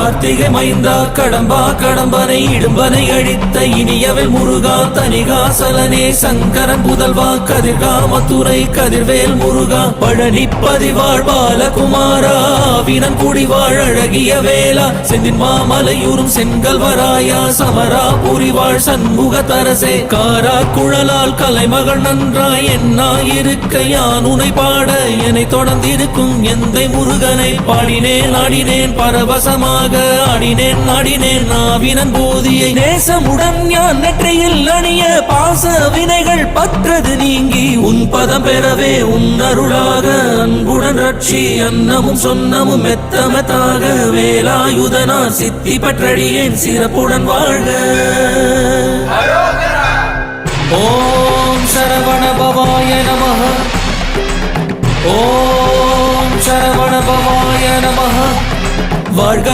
கார்த்திகை மைந்தா கடம்பா கடம்பனை இடும்பனை அழித்த இனியவள் முருகா தனிகாசலனே சங்கரன் புதல்வா கதிர்காமத்துறை கதிர்வேல் முருகா பழனி பதிவாழ் பாலகுமாரா வினன் குடிவாழ் அழகிய வேளா செந்தின் மாமலையூரும் செங்கல்வராயா சமரா புரிவாழ் சண்முக தரசே காரா குழலால் கலைமகள் நன்றாய் என்னாயிருக்க யான் உனை பாட என்னை தொடர்ந்திருக்கும் எந்தை முருகனை பாடினேன் ஆடினேன் பரவசமாக ஆடினேன் நாடினேன் நாவினன் போதியை நேசமுடன் ஞான் நெற்றியில் அணிய பாச வினைகள் பற்றது நீங்கி உன் பதம் பெறவே உன் அருளாக அன்புடன் ரட்சி அன்னமும் சொன்னமும் மெத்தமத்தாக வேலாயுதனார் சித்தி பற்றடியேன் சிறப்புடன் வாழ்க. ஓம் சரவண பவாய நமஹ. ஓம் சரவண பவாய நமஹ. வாழ்க.